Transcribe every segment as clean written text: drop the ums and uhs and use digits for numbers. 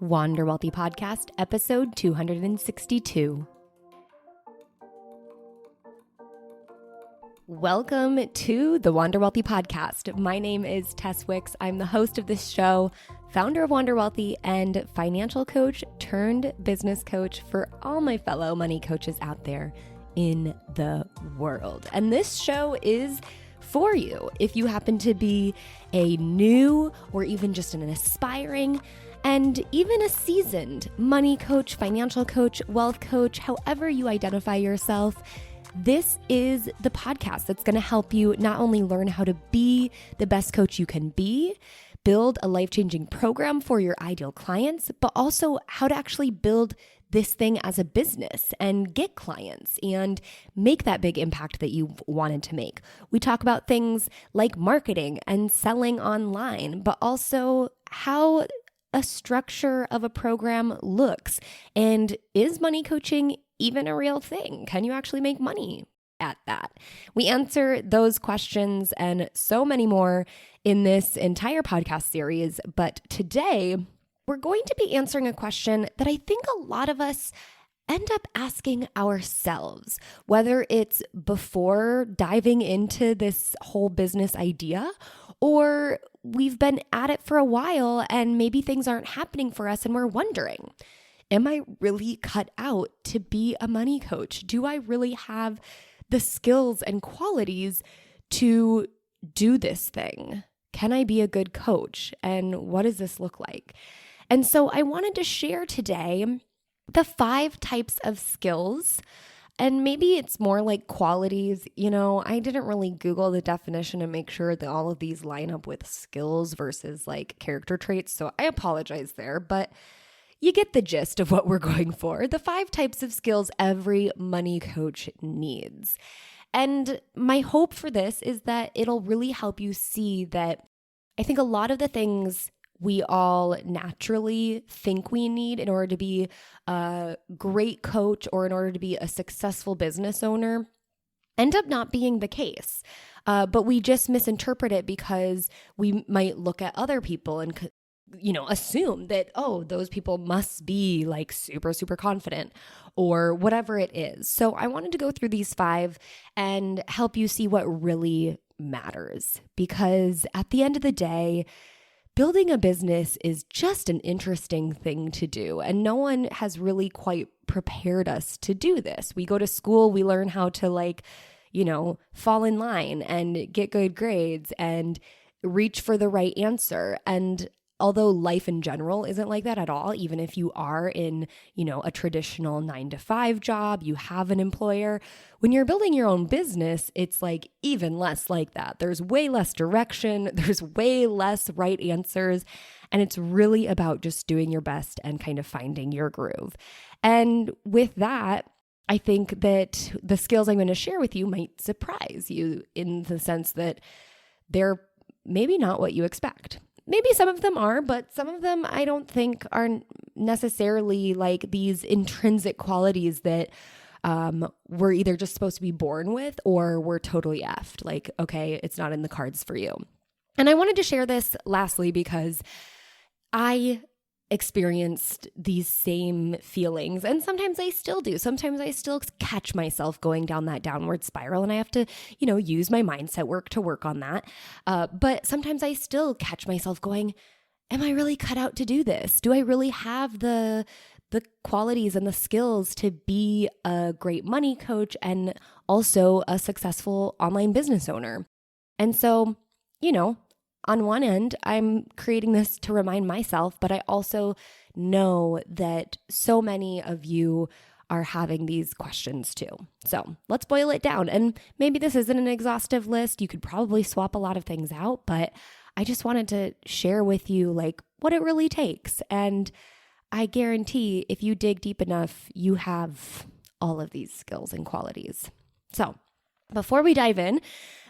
Wander Wealthy Podcast, episode 262. Welcome to the Wander Wealthy Podcast. My name is Tess Wicks. I'm the host of this show, founder of Wander Wealthy, and financial coach turned business coach for all my fellow money coaches out there in the world. And this show is for you if you happen to be a new or even just an aspiring and even a seasoned money coach, financial coach, wealth coach, however you identify yourself. This is the podcast that's going to help you not only learn how to be the best coach you can be, build a life-changing program for your ideal clients, but also how to actually build this thing as a business and get clients and make that big impact that you've wanted to make. We talk about things like marketing and selling online, but also how a structure of a program looks. And is money coaching even a real thing? Can you actually make money at that? We answer those questions and so many more in this entire podcast series. But today, we're going to be answering a question that I think a lot of us end up asking ourselves, whether it's before diving into this whole business idea, or we've been at it for a while and maybe things aren't happening for us and we're wondering, am I really cut out to be a money coach? Do I really have the skills and qualities to do this thing? Can I be a good coach? And what does this look like? And so I wanted to share today the 5 types of skills, and maybe it's more like qualities. I didn't really Google the definition and make sure that all of these line up with skills versus like character traits. So I apologize there, but you get the gist of what we're going for. The 5 types of skills every money coach needs. And my hope for this is that it'll really help you see that I think a lot of the things we all naturally think we need in order to be a great coach or in order to be a successful business owner end up not being the case. But we just misinterpret it because we might look at other people and assume that, oh, those people must be like super, super confident or whatever it is. So I wanted to go through these 5 and help you see what really matters, because at the end of the day, building a business is just an interesting thing to do, and no one has really quite prepared us to do this. We go to school, we learn how to fall in line and get good grades and reach for the right answer. And although life in general isn't like that at all, even if you are in, a traditional 9-to-5 job, you have an employer, when you're building your own business, it's like even less like that. There's way less direction, there's way less right answers, and it's really about just doing your best and kind of finding your groove. And with that, I think that the skills I'm going to share with you might surprise you in the sense that they're maybe not what you expect. Maybe some of them are, but some of them I don't think are necessarily like these intrinsic qualities that we're either just supposed to be born with or we're totally effed. Like, okay, it's not in the cards for you. And I wanted to share this lastly because I experienced these same feelings, and sometimes I still do. Sometimes I still catch myself going down that downward spiral, and I have to, use my mindset work to work on that. But sometimes I still catch myself going, am I really cut out to do this? Do I really have the qualities and the skills to be a great money coach and also a successful online business owner? And so, on one end, I'm creating this to remind myself, but I also know that so many of you are having these questions too. So let's boil it down. And maybe this isn't an exhaustive list. You could probably swap a lot of things out, but I just wanted to share with you like what it really takes. And I guarantee if you dig deep enough, you have all of these skills and qualities. So before we dive in,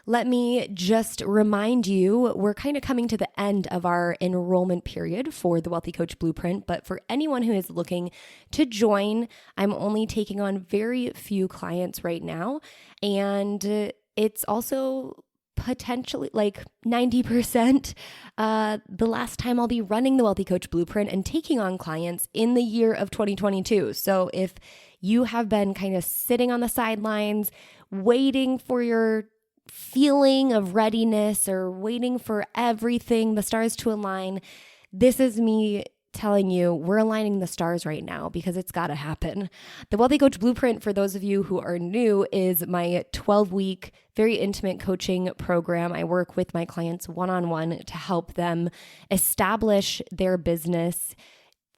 let me just remind you, we're kind of coming to the end of our enrollment period for the Wealthy Coach Blueprint, but for anyone who is looking to join, I'm only taking on very few clients right now, and it's also potentially like 90% the last time I'll be running the Wealthy Coach Blueprint and taking on clients in the year of 2022. So if you have been kind of sitting on the sidelines, waiting for your feeling of readiness or waiting for everything, the stars to align, this is me telling you we're aligning the stars right now because it's got to happen. The Wealthy Coach Blueprint, for those of you who are new, is my 12-week, very intimate coaching program. I work with my clients one-on-one to help them establish their business,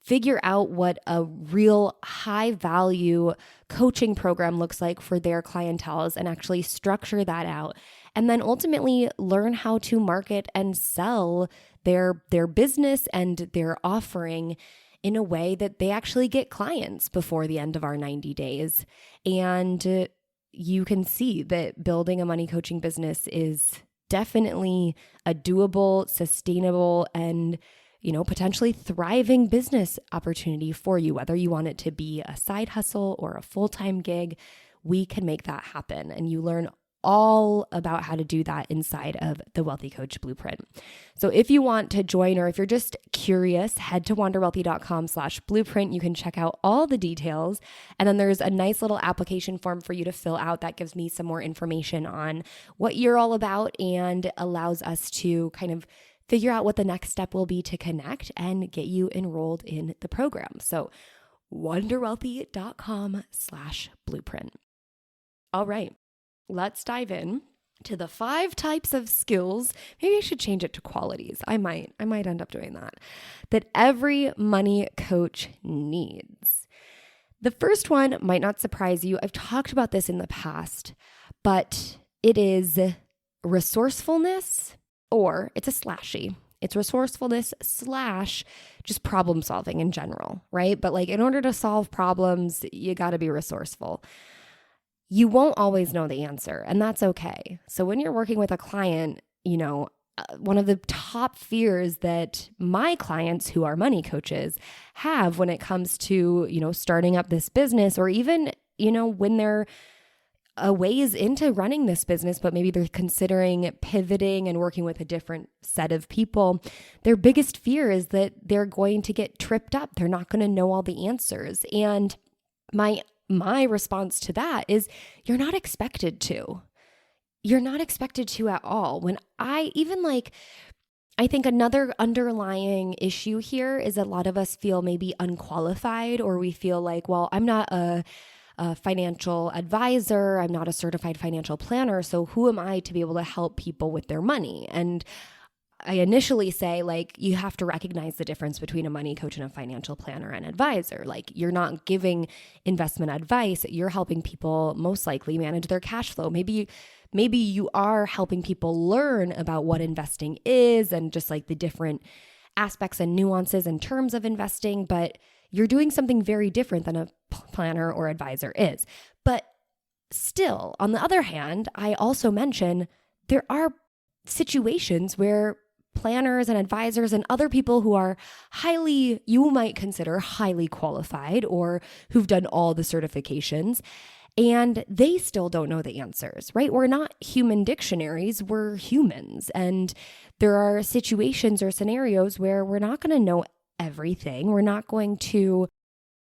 figure out what a real high-value coaching program looks like for their clienteles and actually structure that out. And then ultimately learn how to market and sell their business and their offering in a way that they actually get clients before the end of our 90 days. And you can see that building a money coaching business is definitely a doable, sustainable, and potentially thriving business opportunity for you, whether you want it to be a side hustle or a full-time gig. We can make that happen. And you learn all about how to do that inside of the Wealthy Coach Blueprint. So if you want to join, or if you're just curious, head to wanderwealthy.com/blueprint. You can check out all the details. And then there's a nice little application form for you to fill out that gives me some more information on what you're all about and allows us to kind of figure out what the next step will be to connect and get you enrolled in the program. So wanderwealthy.com/blueprint. All right. Let's dive in to the 5 types of skills. Maybe I should change it to qualities. I might end up doing that every money coach needs. The first one might not surprise you. I've talked about this in the past, but it is resourcefulness, or it's a slashy. It's resourcefulness / just problem solving in general, right? But like in order to solve problems, you got to be resourceful. You won't always know the answer, and that's okay. So when you're working with a client, one of the top fears that my clients who are money coaches have when it comes to, starting up this business, or even, when they're a ways into running this business, but maybe they're considering pivoting and working with a different set of people, their biggest fear is that they're going to get tripped up. They're not going to know all the answers. And my response to that is you're not expected to. You're not expected to at all. When I think another underlying issue here is a lot of us feel maybe unqualified, or we feel like, well, I'm not a financial advisor. I'm not a certified financial planner. So who am I to be able to help people with their money? And I initially say, you have to recognize the difference between a money coach and a financial planner and advisor. You're not giving investment advice. You're helping people most likely manage their cash flow. Maybe you are helping people learn about what investing is and just the different aspects and nuances and terms of investing, but you're doing something very different than a planner or advisor is. But still, on the other hand, I also mention there are situations where planners and advisors and other people who are you might consider highly qualified, or who've done all the certifications, and they still don't know the answers, right? We're not human dictionaries, we're humans. And there are situations or scenarios where we're not going to know everything. We're not going to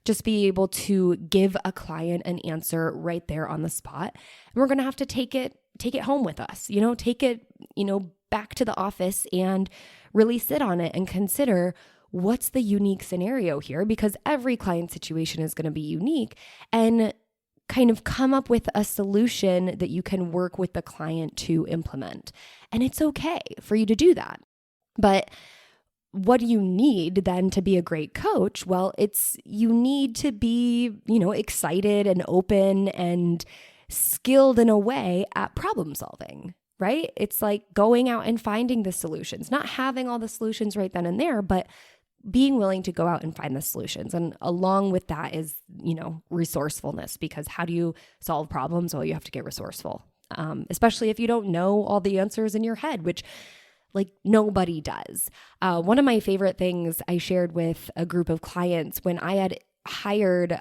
just be able to give a client an answer right there on the spot. And we're going to have to take it home with us, take it, back to the office and really sit on it and consider what's the unique scenario here, because every client situation is going to be unique, and kind of come up with a solution that you can work with the client to implement. And it's okay for you to do that. But what do you need then to be a great coach? Well, you need to be, excited and open and skilled in a way at problem solving, right? It's like going out and finding the solutions, not having all the solutions right then and there, but being willing to go out and find the solutions. And along with that is, resourcefulness, because how do you solve problems? Well, you have to get resourceful, especially if you don't know all the answers in your head, which nobody does. One of my favorite things I shared with a group of clients when I had hired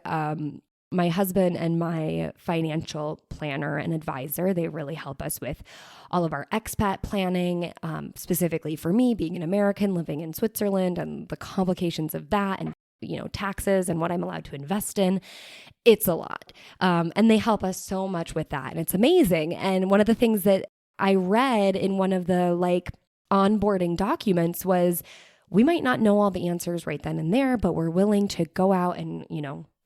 my husband and my financial planner and advisor, they really help us with all of our expat planning, specifically for me being an American living in Switzerland and the complications of that and taxes and what I'm allowed to invest in. It's a lot. And they help us so much with that. And it's amazing. And one of the things that I read in one of the onboarding documents was we might not know all the answers right then and there, but we're willing to go out and,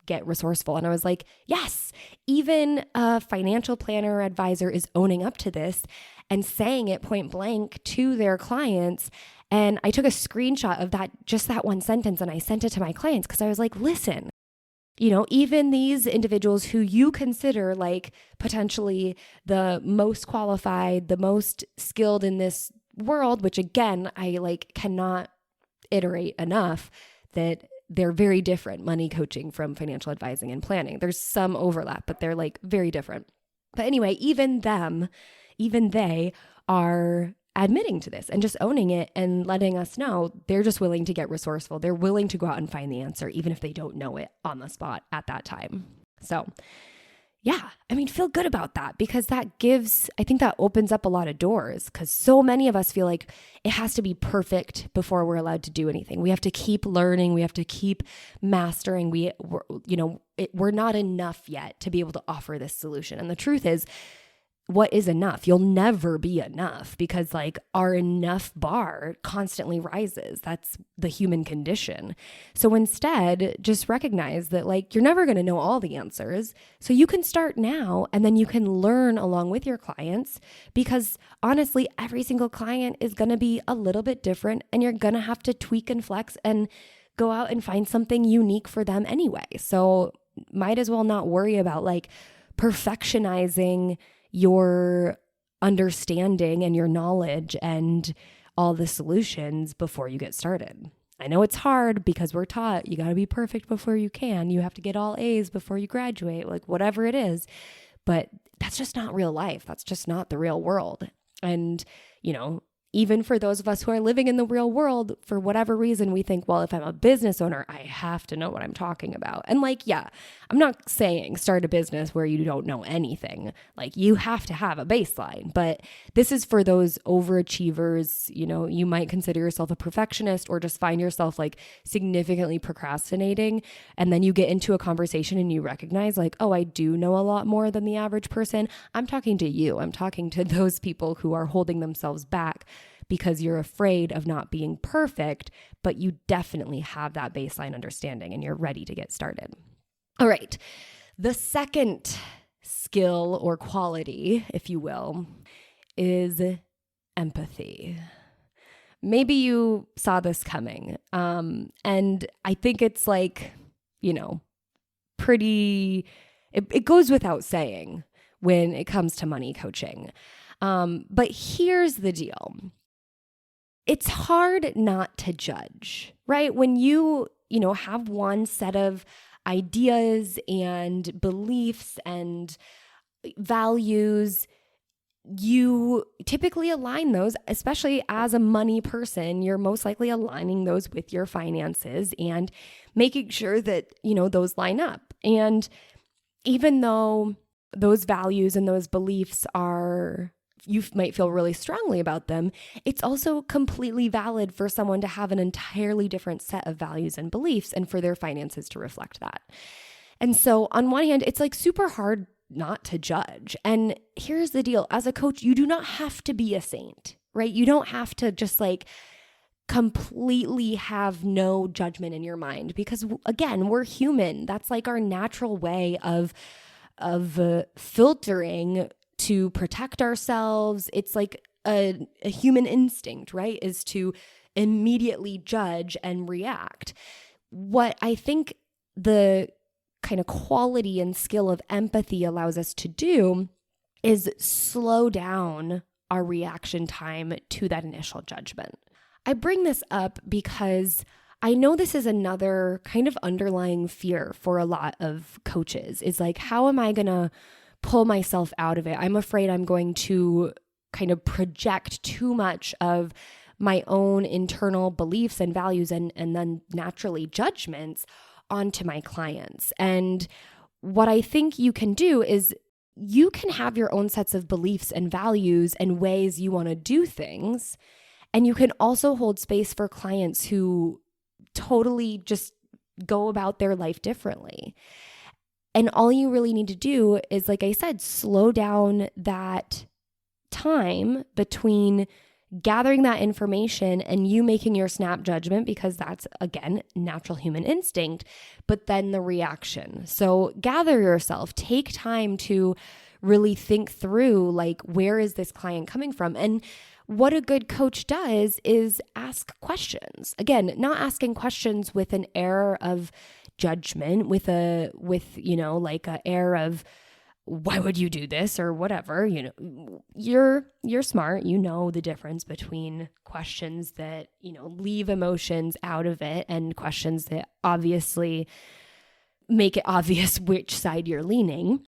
get resourceful. And I was like, yes, even a financial planner or advisor is owning up to this and saying it point blank to their clients. And I took a screenshot of just that one sentence, and I sent it to my clients because I was like, listen, even these individuals who you consider potentially the most qualified, the most skilled in this world, which again, I cannot iterate enough that they're very different, money coaching from financial advising and planning. There's some overlap, but they're very different. But anyway, even they are admitting to this and just owning it and letting us know they're just willing to get resourceful. They're willing to go out and find the answer, even if they don't know it on the spot at that time. So yeah, feel good about that, because I think that opens up a lot of doors, because so many of us feel like it has to be perfect before we're allowed to do anything. We have to keep learning. We have to keep mastering. We're not enough yet to be able to offer this solution. And the truth is, what is enough? You'll never be enough, because our enough bar constantly rises. That's the human condition. So instead, just recognize that you're never going to know all the answers. So you can start now, and then you can learn along with your clients, because honestly, every single client is going to be a little bit different, and you're going to have to tweak and flex and go out and find something unique for them anyway. So might as well not worry about perfectionizing your understanding and your knowledge and all the solutions before you get started. I know it's hard, because we're taught you got to be perfect before you can. You have to get all A's before you graduate, whatever it is. But that's just not real life. That's just not the real world. And, even for those of us who are living in the real world, for whatever reason, we think, well, if I'm a business owner, I have to know what I'm talking about. And yeah, I'm not saying start a business where you don't know anything. You have to have a baseline, but this is for those overachievers. You might consider yourself a perfectionist, or just find yourself significantly procrastinating. And then you get into a conversation and you recognize oh, I do know a lot more than the average person. I'm talking to you. I'm talking to those people who are holding themselves back because you're afraid of not being perfect, but you definitely have that baseline understanding and you're ready to get started. All right. The second skill or quality, if you will, is empathy. Maybe you saw this coming. And I think it's pretty, it goes without saying when it comes to money coaching. But here's the deal. It's hard not to judge, right? When you have one set of ideas and beliefs and values, you typically align those, especially as a money person, you're most likely aligning those with your finances and making sure that, those line up. And even though those values and those beliefs you might feel really strongly about them, it's also completely valid for someone to have an entirely different set of values and beliefs and for their finances to reflect that. And so on one hand, it's super hard not to judge. And here's the deal. As a coach, you do not have to be a saint, right? You don't have to just completely have no judgment in your mind, because again, we're human. That's our natural way of filtering to protect ourselves. It's a human instinct, right? Is to immediately judge and react. What I think the kind of quality and skill of empathy allows us to do is slow down our reaction time to that initial judgment. I bring this up because I know this is another kind of underlying fear for a lot of coaches, is how am I going to pull myself out of it? I'm afraid I'm going to kind of project too much of my own internal beliefs and values and then naturally judgments onto my clients. And what I think you can do is you can have your own sets of beliefs and values and ways you want to do things. And you can also hold space for clients who totally just go about their life differently. And all you really need to do is, like I said, slow down that time between gathering that information and you making your snap judgment, because that's, again, natural human instinct, but then the reaction. So gather yourself, take time to really think through, like, where is this client coming from? And what a good coach does is ask questions. Again, not asking questions with an air of judgment, with like a air of, why would you do this or whatever. You're smart. You know the difference between questions that, leave emotions out of it and questions that obviously make it obvious which side you're leaning.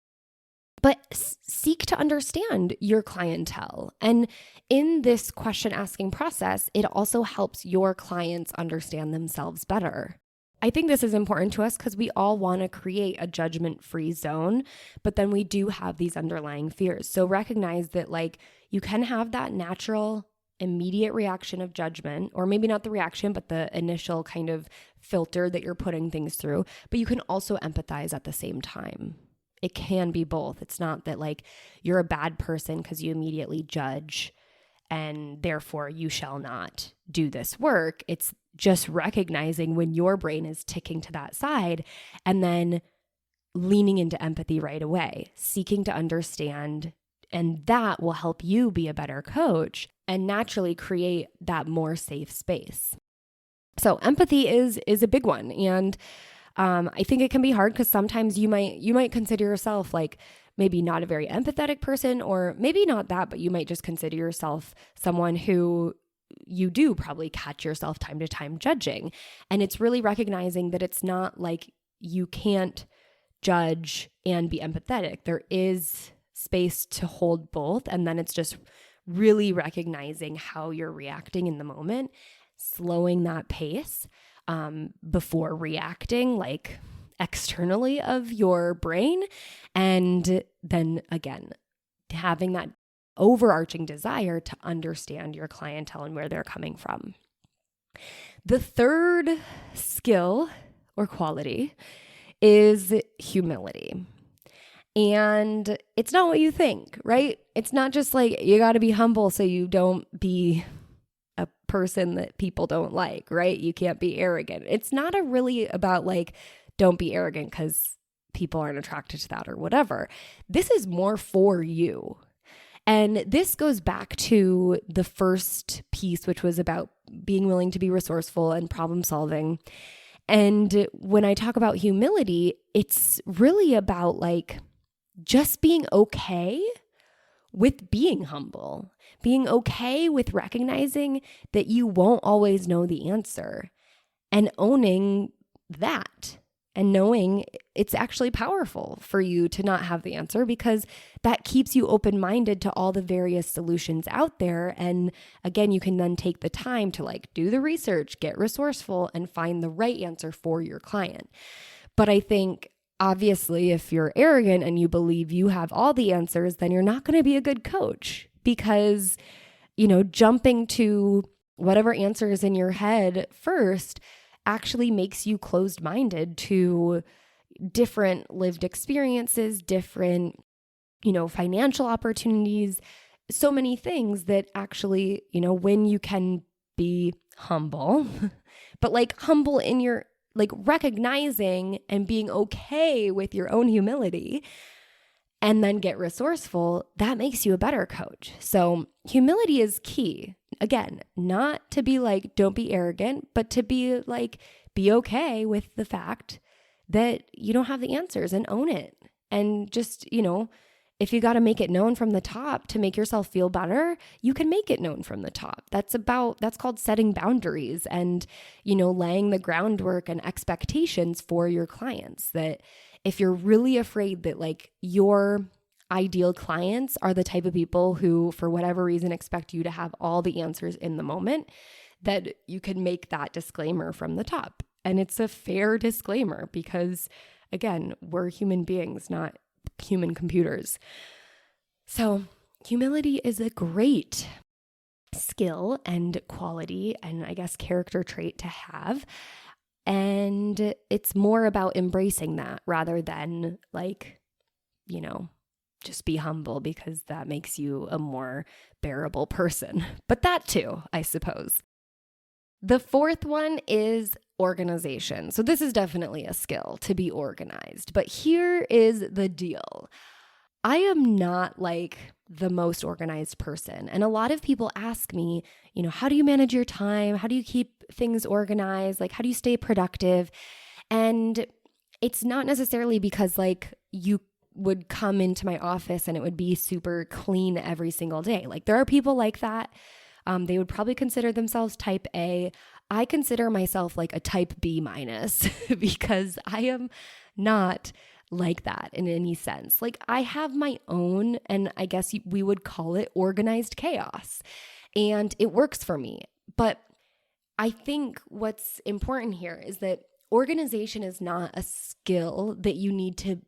But seek to understand your clientele. And in this question asking process, it also helps your clients understand themselves better. I think this is important to us because we all want to create a judgment-free zone, but then we do have these underlying fears. So recognize that, like, you can have that natural, immediate reaction of judgment, or maybe not the reaction, but the initial kind of filter that you're putting things through, but you can also empathize at the same time. It can be both. It's not that, like, you're a bad person because you immediately judge and therefore you shall not do this work. It's just recognizing when your brain is ticking to that side and then leaning into empathy right away, seeking to understand, and that will help you be a better coach and naturally create that more safe space. So empathy is a big one. And I think it can be hard because sometimes you might consider yourself like maybe not a very empathetic person, or maybe not that, but you might just consider yourself someone who you do probably catch yourself time to time judging. And it's really recognizing that it's not like you can't judge and be empathetic. There is space to hold both. And then it's just really recognizing how you're reacting in the moment, slowing that pace before reacting, like externally of your brain. And then again, having that overarching desire to understand your clientele and where they're coming from. The third skill or quality is humility. And it's not what you think, right? It's not just like you got to be humble so you don't be a person that people don't like, right? You can't be arrogant. It's not really about like, don't be arrogant because people aren't attracted to that or whatever. This is more for you. And this goes back to the first piece, which was about being willing to be resourceful and problem solving. And when I talk about humility, it's really about like just being okay with being humble, being okay with recognizing that you won't always know the answer and owning that. And knowing it's actually powerful for you to not have the answer, because that keeps you open-minded to all the various solutions out there. And again, you can then take the time to like do the research, get resourceful, and find the right answer for your client. But I think obviously if you're arrogant and you believe you have all the answers, then you're not going to be a good coach, because, jumping to whatever answer is in your head first actually makes you closed-minded to different lived experiences, different, financial opportunities, so many things that actually, when you can be humble, but like humble in your, like recognizing and being okay with your own humility, and then get resourceful, that makes you a better coach. So humility is key. Again, not to be like, don't be arrogant, but to be like, be okay with the fact that you don't have the answers and own it. And just, if you got to make it known from the top to make yourself feel better, you can make it known from the top. That's called setting boundaries and, laying the groundwork and expectations for your clients. That if you're really afraid that like your ideal clients are the type of people who, for whatever reason, expect you to have all the answers in the moment, that you can make that disclaimer from the top. And it's a fair disclaimer because, again, we're human beings, not human computers. So humility is a great skill and quality and I guess character trait to have. And it's more about embracing that rather than like, just be humble because that makes you a more bearable person. But that too, I suppose. The fourth one is organization. So this is definitely a skill to be organized. But here is the deal. I am not like the most organized person. And a lot of people ask me, how do you manage your time? How do you keep things organized? Like, how do you stay productive? And it's not necessarily because like you would come into my office and it would be super clean every single day. Like there are people like that. They would probably consider themselves type A. I consider myself like a type B minus because I am not like that in any sense. Like I have my own, and I guess we would call it organized chaos, and it works for me. But I think what's important here is that organization is not a skill that you need to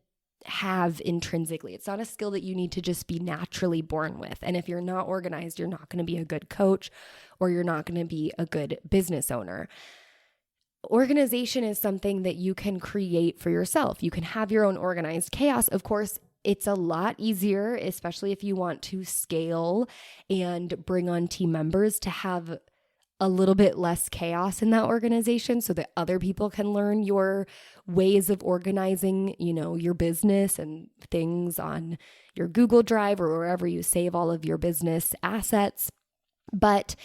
have intrinsically. It's not a skill that you need to just be naturally born with. And if you're not organized, you're not going to be a good coach or you're not going to be a good business owner. Organization is something that you can create for yourself. You can have your own organized chaos. Of course, it's a lot easier, especially if you want to scale and bring on team members, to have a little bit less chaos in that organization so that other people can learn your ways of organizing, your business and things on your Google Drive or wherever you save all of your business assets. But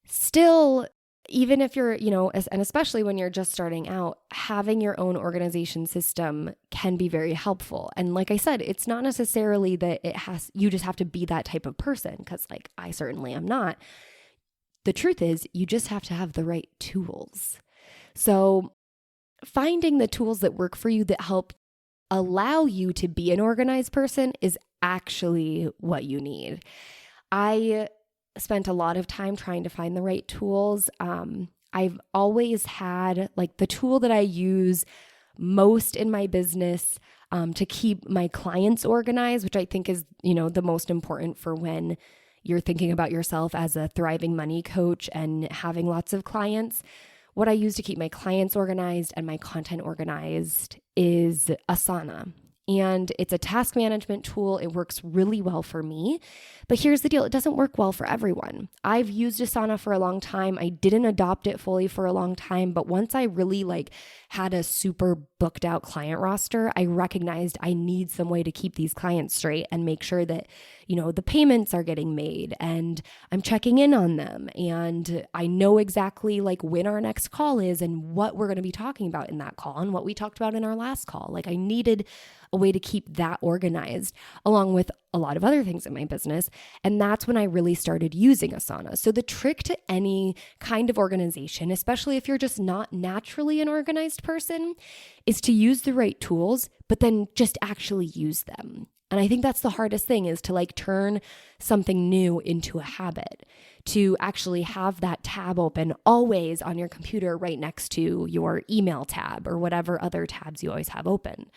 still, even if you're, and especially when you're just starting out, having your own organization system can be very helpful. And like I said, it's not necessarily that you just have to be that type of person, because like I certainly am not. The truth is, you just have to have the right tools. So finding the tools that work for you that help allow you to be an organized person is actually what you need. I spent a lot of time trying to find the right tools. I've always had like the tool that I use most in my business to keep my clients organized, which I think is, the most important for when you're thinking about yourself as a thriving money coach and having lots of clients. What I use to keep my clients organized and my content organized is Asana. And it's a task management tool. It works really well for me. But here's the deal. It doesn't work well for everyone. I've used Asana for a long time. I didn't adopt it fully for a long time. But once I really had a super booked out client roster, I recognized I need some way to keep these clients straight and make sure that, the payments are getting made and I'm checking in on them. And I know exactly when our next call is and what we're going to be talking about in that call and what we talked about in our last call. I needed a way to keep that organized along with a lot of other things in my business. And that's when I really started using Asana. So the trick to any kind of organization, especially if you're just not naturally an organized person, is to use the right tools, but then just actually use them. And I think that's the hardest thing, is to turn something new into a habit, to actually have that tab open always on your computer right next to your email tab or whatever other tabs you always have open.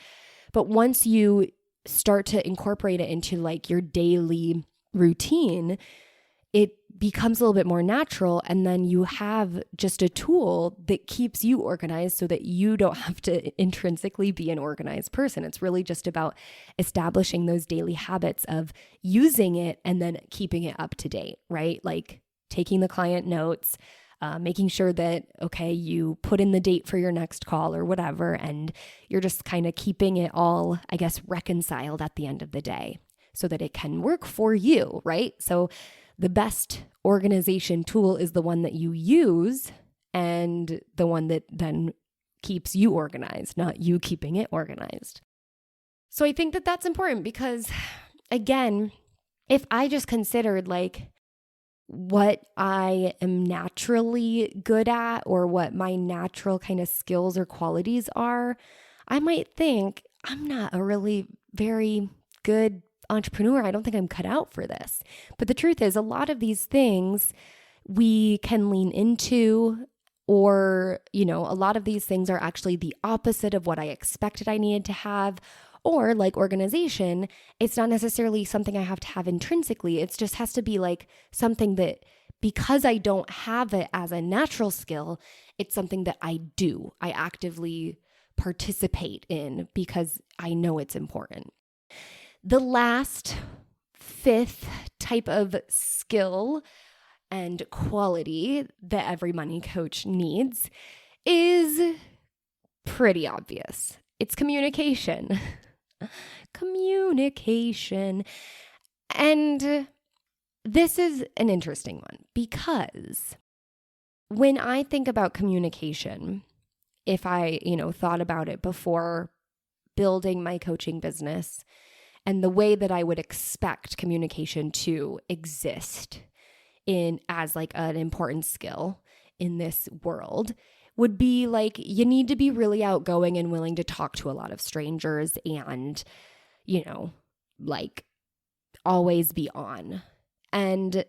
But once you start to incorporate it into your daily routine, it becomes a little bit more natural. And then you have just a tool that keeps you organized so that you don't have to intrinsically be an organized person. It's really just about establishing those daily habits of using it and then keeping it up to date, right? Taking the client notes, making sure that, you put in the date for your next call or whatever, and you're just kind of keeping it all, reconciled at the end of the day so that it can work for you, right? So the best organization tool is the one that you use and the one that then keeps you organized, not you keeping it organized. So I think that that's important because, again, if I just considered what I am naturally good at or what my natural kind of skills or qualities are, I might think I'm not a really very good entrepreneur. I don't think I'm cut out for this. But the truth is, a lot of these things we can lean into Or, a lot of these things are actually the opposite of what I expected I needed to have. Or like organization, it's not necessarily something I have to have intrinsically. It just has to be like something that, because I don't have it as a natural skill, it's something that I do. I actively participate in because I know it's important. The last, fifth type of skill and quality that every money coach needs is pretty obvious. It's communication. Communication. And this is an interesting one because when I think about communication, if I, thought about it before building my coaching business and the way that I would expect communication to exist as like an important skill in this world, would be like, you need to be really outgoing and willing to talk to a lot of strangers and, like always be on. And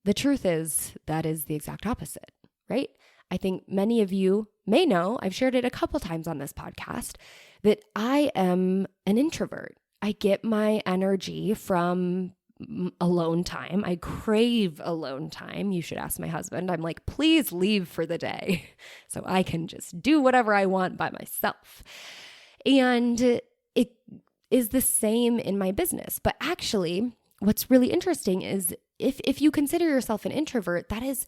the truth is that is the exact opposite, right? I think many of you may know, I've shared it a couple times on this podcast, that I am an introvert. I get my energy from alone time. I crave alone time. You should ask my husband. I'm like, please leave for the day so I can just do whatever I want by myself. And it is the same in my business. But actually, what's really interesting is if you consider yourself an introvert, that is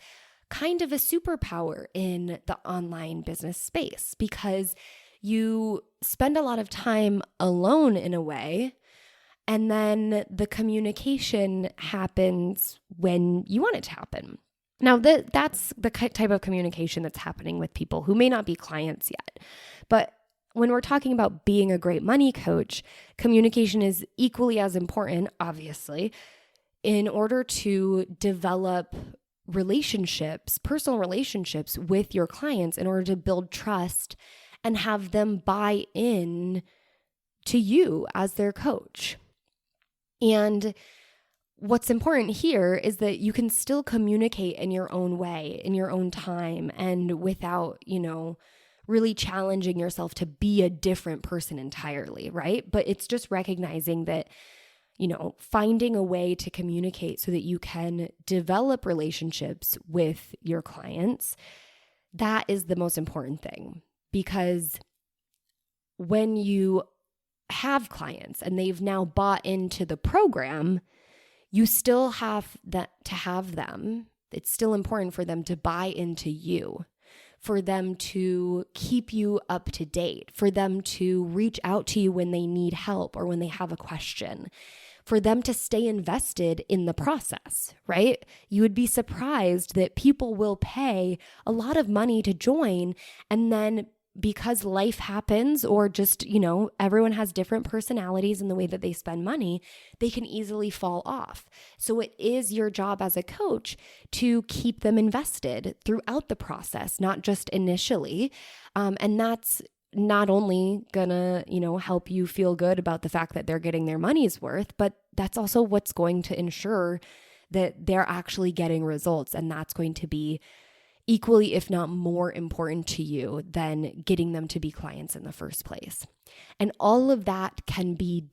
kind of a superpower in the online business space because you spend a lot of time alone in a way. And then the communication happens when you want it to happen. Now, that's the type of communication that's happening with people who may not be clients yet. But when we're talking about being a great money coach, communication is equally as important, obviously, in order to develop relationships, personal relationships with your clients in order to build trust and have them buy in to you as their coach. And what's important here is that you can still communicate in your own way, in your own time, and without, really challenging yourself to be a different person entirely, right? But it's just recognizing that, finding a way to communicate so that you can develop relationships with your clients, that is the most important thing. Because when you have clients and they've now bought into the program, you still have to have them. It's still important for them to buy into you, for them to keep you up to date, for them to reach out to you when they need help or when they have a question, for them to stay invested in the process, right? You would be surprised that people will pay a lot of money to join, and then because life happens or just, everyone has different personalities in the way that they spend money, they can easily fall off. So it is your job as a coach to keep them invested throughout the process, not just initially. And that's not only gonna, help you feel good about the fact that they're getting their money's worth, but that's also what's going to ensure that they're actually getting results. And that's going to be equally, if not more important to you than getting them to be clients in the first place. And all of that can be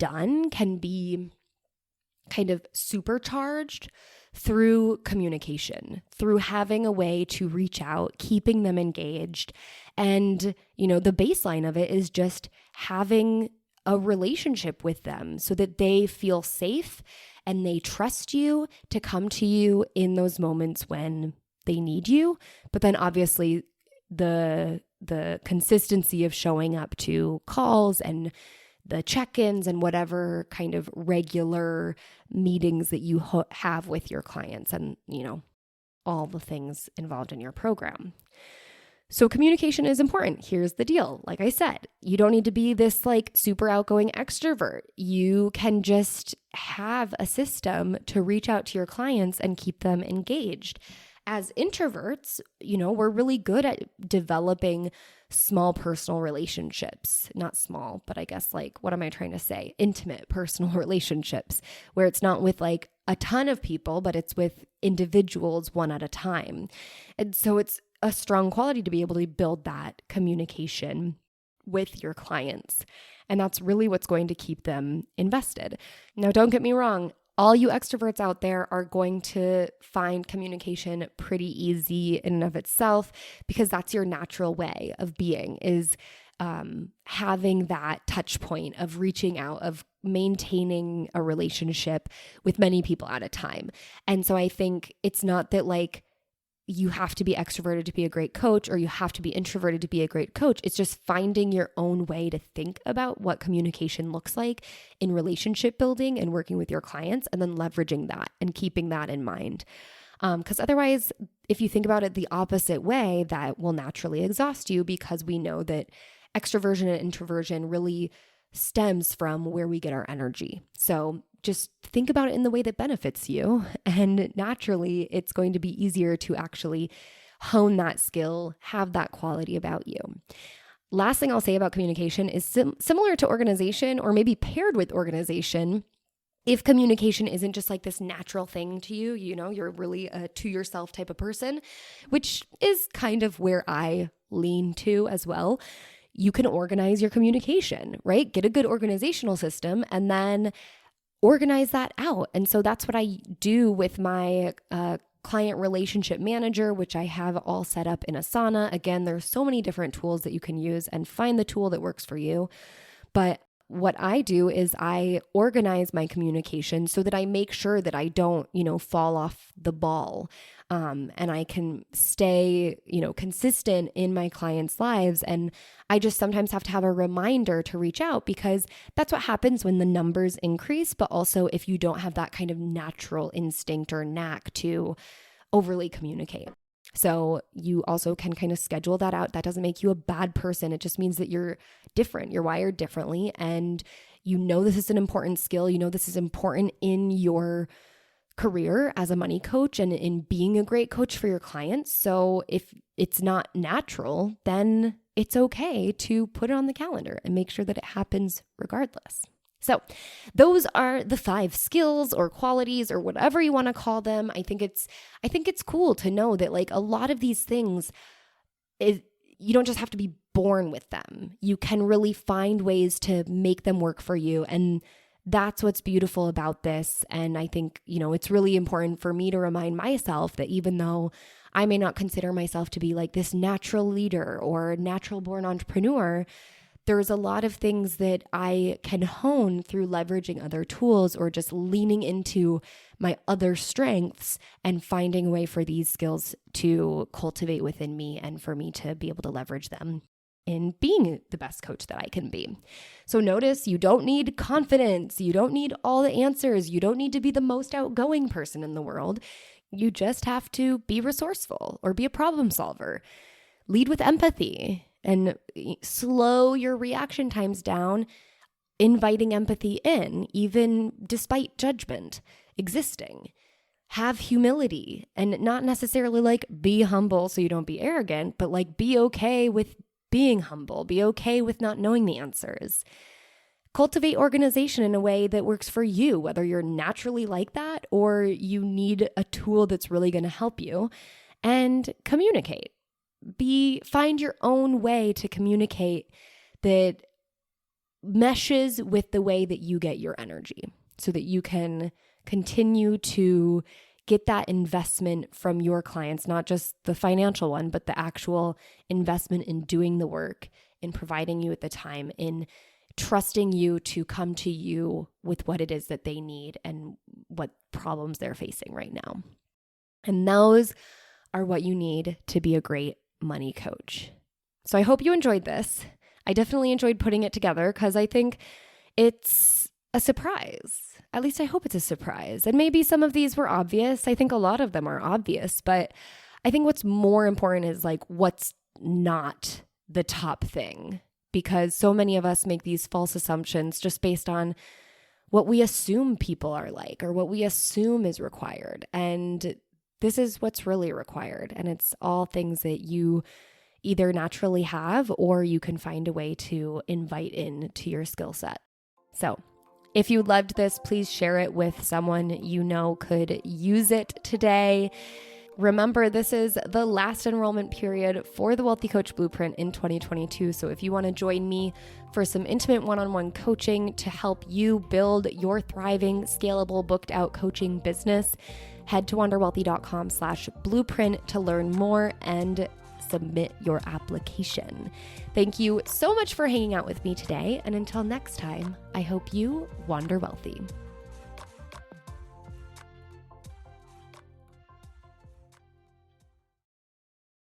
kind of supercharged through communication, through having a way to reach out, keeping them engaged. And, the baseline of it is just having a relationship with them so that they feel safe and they trust you to come to you in those moments when they need you. But then obviously the consistency of showing up to calls and the check-ins and whatever kind of regular meetings that you have with your clients and, all the things involved in your program. So communication is important. Here's the deal. Like I said, you don't need to be this like super outgoing extrovert. You can just have a system to reach out to your clients and keep them engaged. As introverts, we're really good at developing small personal relationships. Not small, but I guess what am I trying to say? Intimate personal relationships where it's not with a ton of people, but it's with individuals one at a time. And so it's a strong quality to be able to build that communication with your clients. And that's really what's going to keep them invested. Now, don't get me wrong. All you extroverts out there are going to find communication pretty easy in and of itself, because that's your natural way of being, is having that touch point of reaching out, of maintaining a relationship with many people at a time. And so I think it's not that like you have to be extroverted to be a great coach, or you have to be introverted to be a great coach. It's just finding your own way to think about what communication looks like in relationship building and working with your clients, and then leveraging that and keeping that in mind. Because otherwise, if you think about it the opposite way, that will naturally exhaust you, because we know that extroversion and introversion really stems from where we get our energy. So just think about it in the way that benefits you. And naturally, it's going to be easier to actually hone that skill, have that quality about you. Last thing I'll say about communication is similar to organization, or maybe paired with organization. If communication isn't just like this natural thing to you, you're really a to yourself type of person, which is kind of where I lean to as well. You can organize your communication, right? Get a good organizational system and then organize that out. And so that's what I do with my client relationship manager, which I have all set up in Asana. Again, there's so many different tools that you can use, and find the tool that works for you. But what I do is I organize my communication so that I make sure that I don't, fall off the ball. And I can stay, consistent in my clients' lives. And I just sometimes have to have a reminder to reach out, because that's what happens when the numbers increase. But also if you don't have that kind of natural instinct or knack to overly communicate. So you also can kind of schedule that out. That doesn't make you a bad person. It just means that you're different. You're wired differently. And this is an important skill. This is important in your career as a money coach and in being a great coach for your clients. So if it's not natural, then it's okay to put it on the calendar and make sure that it happens regardless. So those are the 5 skills or qualities or whatever you want to call them. I think it's cool to know that like a lot of these things, you don't just have to be born with them. You can really find ways to make them work for you. And that's what's beautiful about this. And I think, it's really important for me to remind myself that even though I may not consider myself to be like this natural leader or natural born entrepreneur, there's a lot of things that I can hone through leveraging other tools, or just leaning into my other strengths and finding a way for these skills to cultivate within me and for me to be able to leverage them in being the best coach that I can be. So notice, you don't need confidence. You don't need all the answers. You don't need to be the most outgoing person in the world. You just have to be resourceful or be a problem solver. Lead with empathy and slow your reaction times down, inviting empathy in, even despite judgment existing. Have humility, and not necessarily like be humble so you don't be arrogant, but like be okay with being humble, be okay with not knowing the answers. Cultivate organization in a way that works for you, whether you're naturally like that or you need a tool that's really going to help you. And communicate. Find your own way to communicate that meshes with the way that you get your energy, so that you can continue to get that investment from your clients, not just the financial one, but the actual investment in doing the work, in providing you with the time, in trusting you to come to you with what it is that they need and what problems they're facing right now. And those are what you need to be a great money coach. So I hope you enjoyed this. I definitely enjoyed putting it together because I think it's a surprise. At least I hope it's a surprise. And maybe some of these were obvious. I think a lot of them are obvious, but I think what's more important is like what's not the top thing, because so many of us make these false assumptions just based on what we assume people are like or what we assume is required. And this is what's really required. And it's all things that you either naturally have or you can find a way to invite into your skill set. So if you loved this, please share it with someone you know could use it today. Remember, this is the last enrollment period for the Wealthy Coach Blueprint in 2022. So if you want to join me for some intimate one-on-one coaching to help you build your thriving, scalable, booked out coaching business, head to wanderwealthy.com/blueprint to learn more and submit your application. Thank you so much for hanging out with me today. And until next time, I hope you wander wealthy.